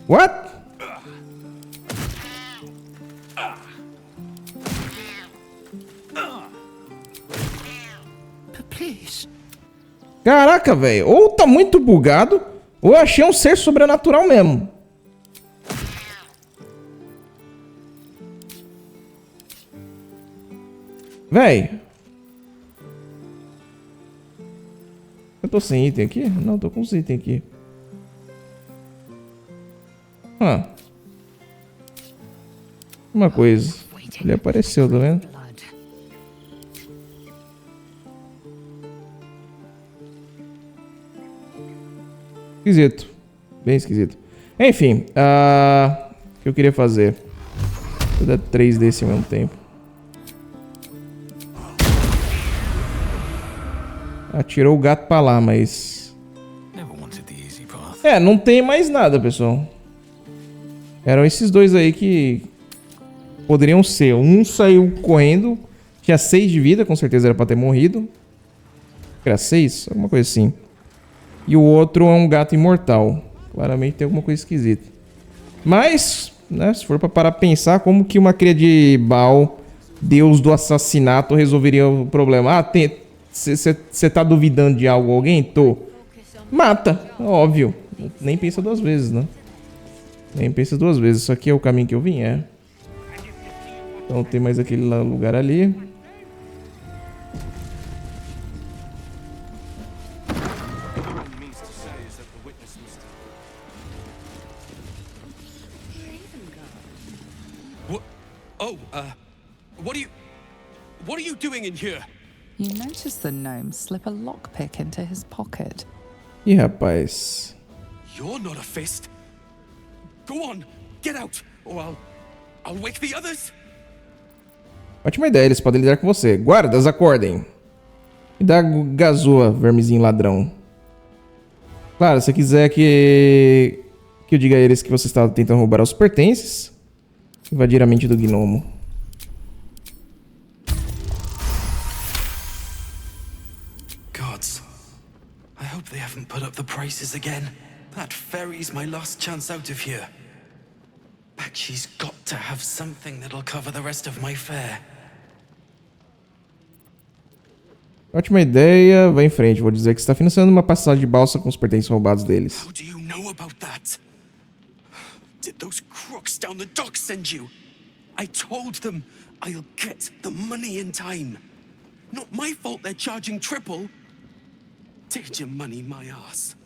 Speaker 1: What? Caraca, velho. Ou tá muito bugado, ou eu achei um ser sobrenatural mesmo. Véi. Eu tô sem item aqui? Não, tô com os itens aqui. Uma coisa. Ele apareceu, tá vendo? Esquisito. Bem esquisito. Enfim. O que eu queria fazer? Vou dar 3 desse ao mesmo tempo. Atirou o gato pra lá, mas... não tem mais nada, pessoal. Eram esses dois aí que... poderiam ser. Um saiu correndo. Tinha 6 de vida, com certeza era pra ter morrido. Era 6? Alguma coisa assim. E o outro é um gato imortal. Claramente tem alguma coisa esquisita. Mas, né, se for pra parar pra pensar, como que uma cria de Baal, deus do assassinato, resolveria o problema? Você tá duvidando de algo, alguém? Tô. Mata, óbvio. Nem pensa 2 vezes, né? Nem pensa 2 vezes. Isso aqui é o caminho que eu vim? Então tem mais aquele lugar ali.
Speaker 17: What are you doing in here?
Speaker 7: You notice the gnome slip a lockpick into his pocket.
Speaker 1: Ih, rapaz.
Speaker 17: You're not a fist. Go on, get out, or I'll wake the others.
Speaker 1: Ótima ideia, eles podem lidar com você. Guardas, acordem. Me dá gazua, vermezinho ladrão. Claro, se você quiser que eu diga a eles que você está tentando roubar os pertences, invadir a mente do gnomo.
Speaker 17: Gods, I hope they haven't put up the prices again. That ferry's my last chance out of here. Bakshi's got to have something that'll cover the rest of my fare.
Speaker 1: Ótima ideia, vai em frente. Vou dizer que está financiando uma passagem de balsa com os pertences roubados deles.
Speaker 17: How do you know about that? Did those crooks down the dock send you? I told them I'll get the money in time. Not my fault they're charging triple. Take your money, my ass.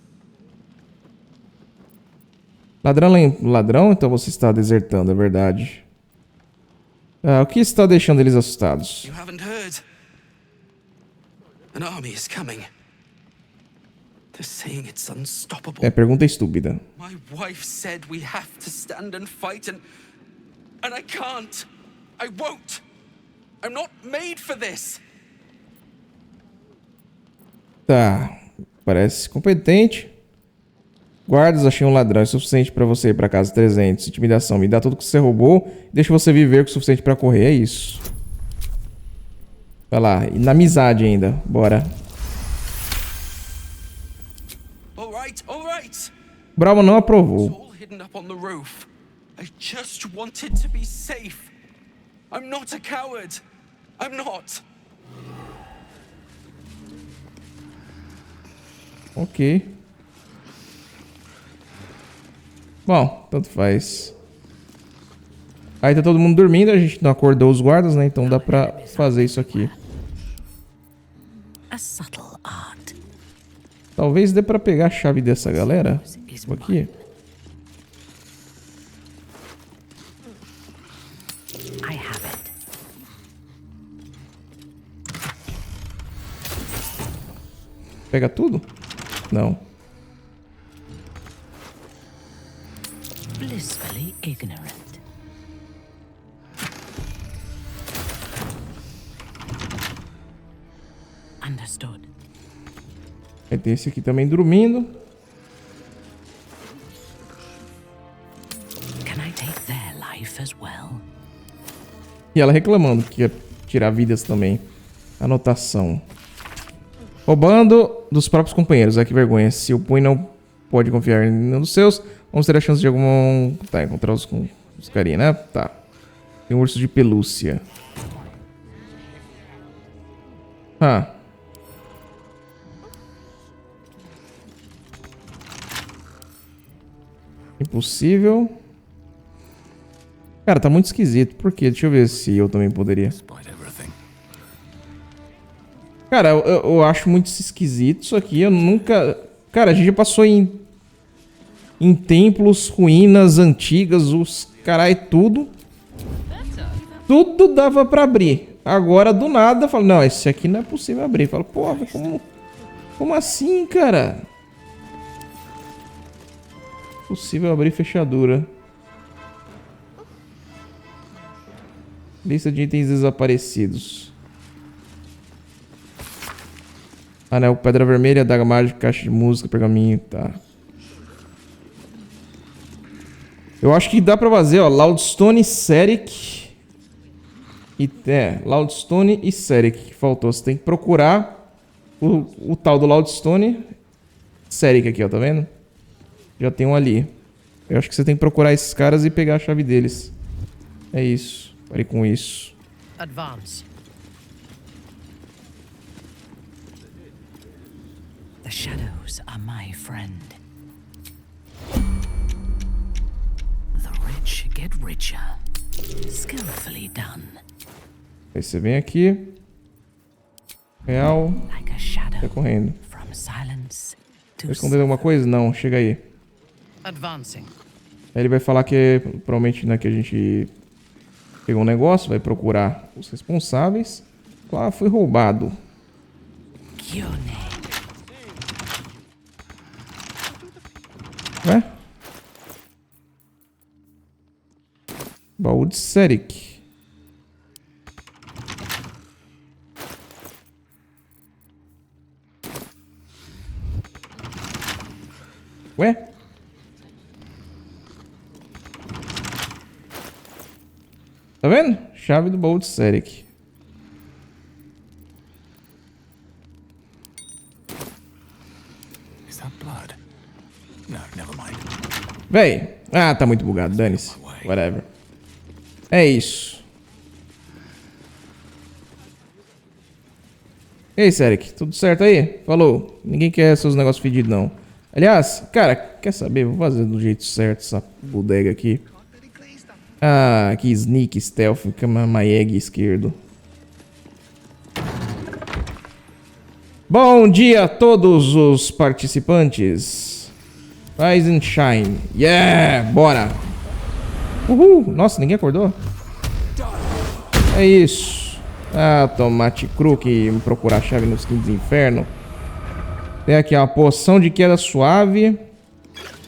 Speaker 1: Ladrão, então você está desertando, é verdade. O que está deixando eles assustados?
Speaker 17: You haven't heard. An army is coming. They're saying it's unstoppable.
Speaker 1: É, pergunta estúpida.
Speaker 17: My wife said we have to stand and fight and I can't. I won't. I'm not made for this.
Speaker 1: Tá, parece competente. Guardas, achei um ladrão. É suficiente pra você ir pra casa. 300. Intimidação. Me dá tudo que você roubou. Deixa você viver com o suficiente pra correr. É isso. Vai lá. E na amizade ainda. Bora. Bravo não aprovou.
Speaker 17: I just wanted to be safe. I'm not a coward. I'm not.
Speaker 1: Ok. Bom, tanto faz. Aí tá todo mundo dormindo, a gente não acordou os guardas, né? Então dá pra fazer isso aqui. Talvez dê pra pegar a chave dessa galera. Aqui. Pega tudo? Não.
Speaker 5: Blissfully ignorant. Understood.
Speaker 1: Aí tem esse aqui também dormindo.
Speaker 5: Can I take their life as well?
Speaker 1: E ela reclamando que ia tirar vidas também. Anotação. Roubando dos próprios companheiros. Que vergonha. Se o Punho não pode confiar em nenhum dos seus, vamos ter a chance de encontrar os carinha, né? Tá. Tem um urso de pelúcia. Impossível. Cara, tá muito esquisito. Por quê? Deixa eu ver se eu também poderia. Cara, eu acho muito esquisito isso aqui. Eu nunca... Cara, a gente já passou em templos, ruínas antigas, os carai, tudo. Tudo dava pra abrir. Agora, do nada, eu falo, não, esse aqui não é possível abrir. Eu falo, pô, como assim, cara? Possível abrir fechadura. Lista de itens desaparecidos. Anel, pedra vermelha, daga mágica, caixa de música, pergaminho, tá. Eu acho que dá pra fazer, ó, Loudstone, Seric. Loudstone e Seric que faltou. Você tem que procurar o tal do Loudstone. Seric aqui, ó, tá vendo? Já tem um ali. Eu acho que você tem que procurar esses caras e pegar a chave deles. É isso. Pare com isso.
Speaker 5: Advance. The shadows are my friend. The rich get richer. Skillfully done.
Speaker 1: Aí você vem aqui. Real.
Speaker 5: Like a shadow.
Speaker 1: Tá correndo.
Speaker 5: From silence to
Speaker 1: Vai esconder alguma coisa? Não, chega aí.
Speaker 5: advancing.
Speaker 1: Aí ele vai falar que provavelmente, né, que a gente pegou um negócio, vai procurar os responsáveis. Lá foi roubado. Ué? Baldurs Gate. Ué? Tá vendo? Chave do Baldurs Gate.
Speaker 17: Is that blood? No, never mind.
Speaker 1: Véi. Ah, tá muito bugado. Dane-se. Whatever. É isso. E aí, Seric? Tudo certo aí? Falou. Ninguém quer seus negócios fedidos, não. Aliás, cara, quer saber? Vou fazer do jeito certo essa bodega aqui. Ah, aqui sneak, stealth, my egg esquerdo. Bom dia a todos os participantes. Rise and shine. Yeah, bora. Uhul. Nossa, ninguém acordou? É isso. Ah, tomate cru que me procurar a chave nos quintos infernos. Tem aqui uma poção de queda suave.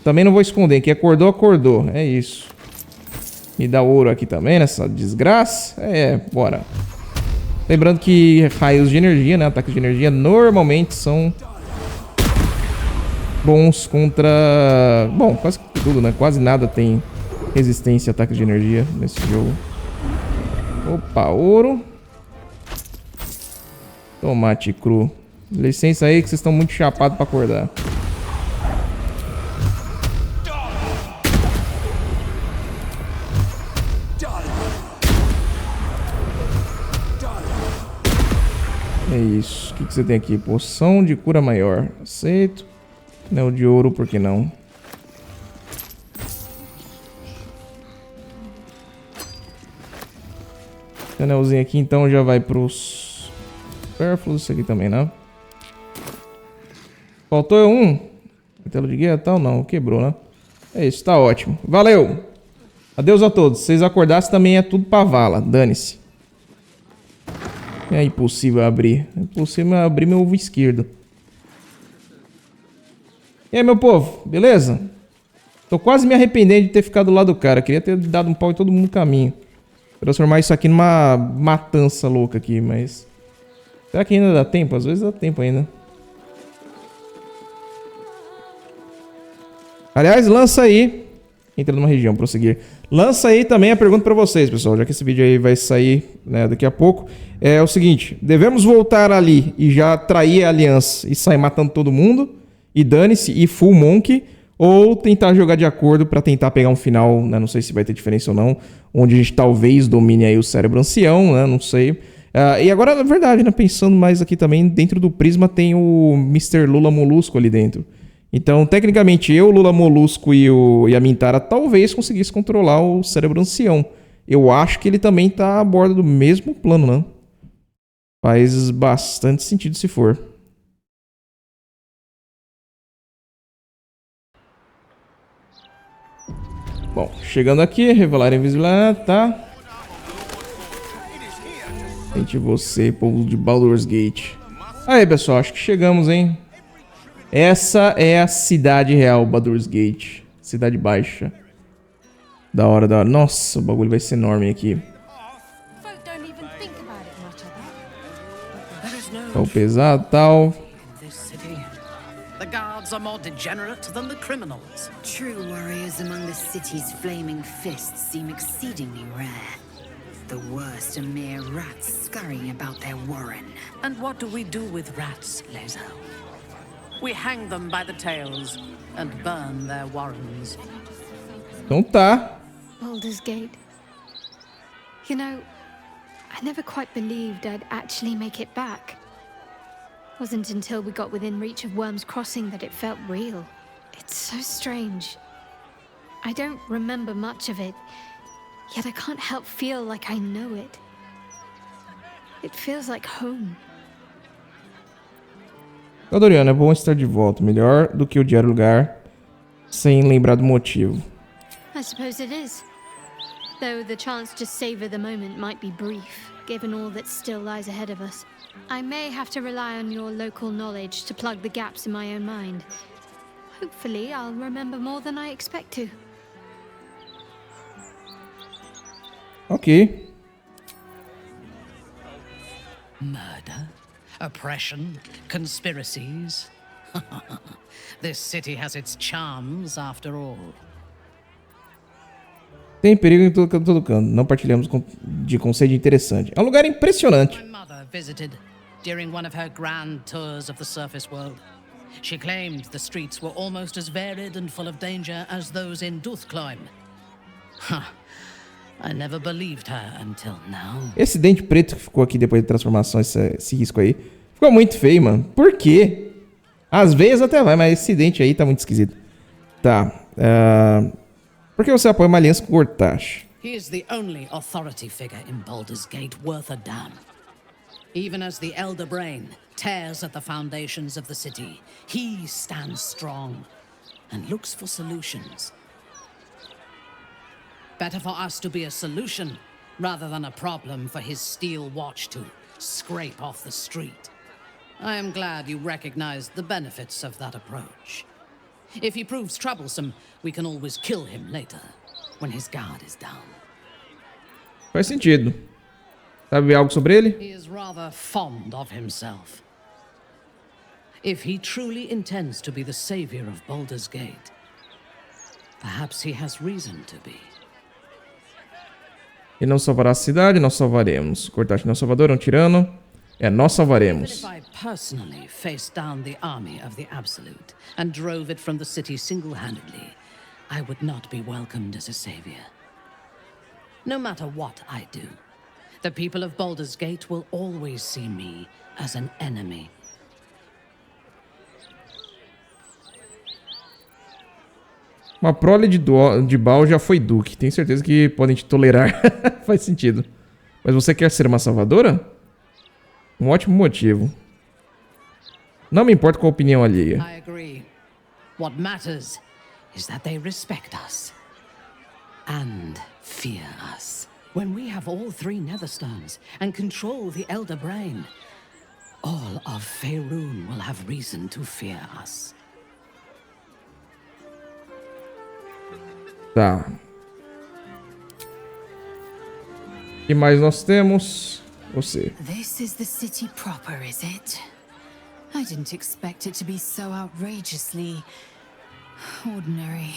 Speaker 1: Também não vou esconder. Quem acordou, acordou. É isso. Me dá ouro aqui também nessa desgraça. É, bora. Lembrando que raios de energia, né? Ataques de energia normalmente são bons contra... Bom, quase tudo, né? Quase nada tem resistência a ataques de energia nesse jogo. Opa, ouro. Tomate cru. Licença aí que vocês estão muito chapados pra acordar. É isso. O que você tem aqui? Poção de cura maior. Aceito. Anel de ouro, por que não? Esse anelzinho aqui então já vai pros supérfluos. Isso aqui também, né? Faltou um. Martelo de guerra e tal? Não, quebrou, né? É isso, tá ótimo. Valeu! Adeus a todos. Se vocês acordassem também é tudo pra vala. Dane-se. É impossível abrir. É impossível abrir meu ovo esquerdo. E aí, meu povo? Beleza? Tô quase me arrependendo de ter ficado do lado do cara. Queria ter dado um pau em todo mundo no caminho. Transformar isso aqui numa matança louca aqui, mas... Será que ainda dá tempo? Às vezes dá tempo ainda. Aliás, lança aí... Entra numa região, prosseguir. Lança aí também a pergunta pra vocês, pessoal. Já que esse vídeo aí vai sair, né, daqui a pouco. É o seguinte. Devemos voltar ali e já trair a aliança e sair matando todo mundo? E dane-se, e full monk? Ou tentar jogar de acordo pra tentar pegar um final, né? Não sei se vai ter diferença ou não. Onde a gente talvez domine aí o cérebro ancião, né? Não sei. E agora, na verdade, né? Pensando mais aqui também, dentro do Prisma tem o Mr. Lula Molusco ali dentro. Então, tecnicamente, eu, Lula Molusco e a Mintara talvez conseguisse controlar o cérebro ancião. Eu acho que ele também tá a bordo do mesmo plano, né? Faz bastante sentido se for. Bom, chegando aqui, revelar invisibilidade, tá? Gente, você, povo de Baldurs Gate. Aí, pessoal, acho que chegamos, hein? Essa é a cidade real, Baldurs Gate. Cidade baixa. Da hora, da hora. Nossa, o bagulho vai ser enorme aqui. Tá o pesado e tal.
Speaker 5: The guards are more degenerate than the criminals.
Speaker 2: True warriors among the city's flaming fists seem exceedingly rare. The worst are mere rats scurrying about their warren.
Speaker 5: And what do we do with rats, Lezo? We hang them by the tails and burn their warrens.
Speaker 1: Então tá.
Speaker 13: Baldurs Gate. You know, I never quite believed I'd actually make it back. Wasn't until we got within reach of Worm's Crossing that it felt real. It's so strange. I don't remember much of it. Yet I can't help feel like I know it. It feels like home.
Speaker 1: Doriana, é bom estar de volta. Melhor do que odiar o lugar sem lembrar do motivo.
Speaker 13: I suppose it is. Though the chance to savor the moment might be brief, given all that still lies ahead of us. I may have to rely on your local knowledge to plug the gaps in my own mind. Hopefully, I'll remember more than I expect to.
Speaker 1: Ok.
Speaker 5: Murder, oppression, conspiracies. This city has its charms, after all.
Speaker 1: Tem perigo em todo canto. Não partilhamos de conceito interessante. É um lugar impressionante.
Speaker 5: My mother visited during one of her grand tours of the surface world. She claimed the streets were almost as varied and full of danger as those in Duthclimb. I never believed her until now.
Speaker 1: Esse dente preto que ficou aqui depois da transformação, esse risco aí, ficou muito feio, mano. Por quê? Às vezes até vai, mas esse dente aí tá muito esquisito. Tá. Por que você apoia uma aliança com Gortash?
Speaker 5: He is the only authority figure in Baldurs Gate worth a damn. Even as the Elder Brain tears at the foundations of the city, he stands strong and looks for solutions. Better for us to be a solution rather than a problem for his steel watch to scrape off the street. I am glad you recognized the benefits of that approach. If he proves troublesome, we can always kill him later, when his guard is down.
Speaker 1: Faz sentido. Sabe algo sobre ele?
Speaker 5: He is rather fond of himself. If he truly intends to be the savior of Baldur's Gate, perhaps he has reason to be.
Speaker 1: Ele não salvará a cidade, nós salvaremos. Gortash não é um salvador, é um tirano. Nós salvaremos.
Speaker 5: Even if I personally faced down the army of the Absolute and drove it from the city single-handedly, I would not be welcomed as a savior. No matter what I do, the people of Baldur's Gate will always see me as an enemy.
Speaker 1: Uma prole de Bal já foi duque. Tenho certeza que podem te tolerar. Faz sentido. Mas você quer ser uma salvadora? Um ótimo motivo. Não me importa com a opinião alheia.
Speaker 5: I agree. What matters is that they respect us. And fear us. When we have all 3 Netherstones and control the Elder Brain, all of Faerun will have reason to fear us.
Speaker 1: Tá. O que mais nós temos? Você.
Speaker 3: This is the city proper, is it? I didn't expect it to be so outrageously ordinary.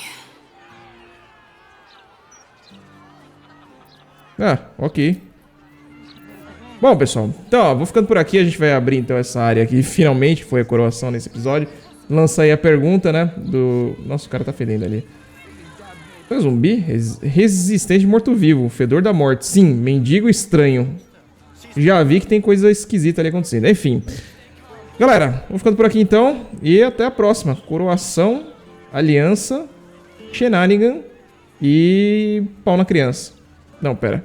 Speaker 1: Ok. Bom, pessoal, então, ó, vou ficando por aqui. A gente vai abrir, então, essa área aqui. Finalmente foi a coroação nesse episódio. Lança aí a pergunta, né, do... Nossa, o cara tá fedendo ali. É um zumbi? Resistente morto-vivo. Fedor da morte. Sim, mendigo estranho. Já vi que tem coisa esquisita ali acontecendo. Enfim. Galera, vou ficando por aqui, então. E até a próxima. Coroação, aliança, shenanigan e pau na criança. Não, pera.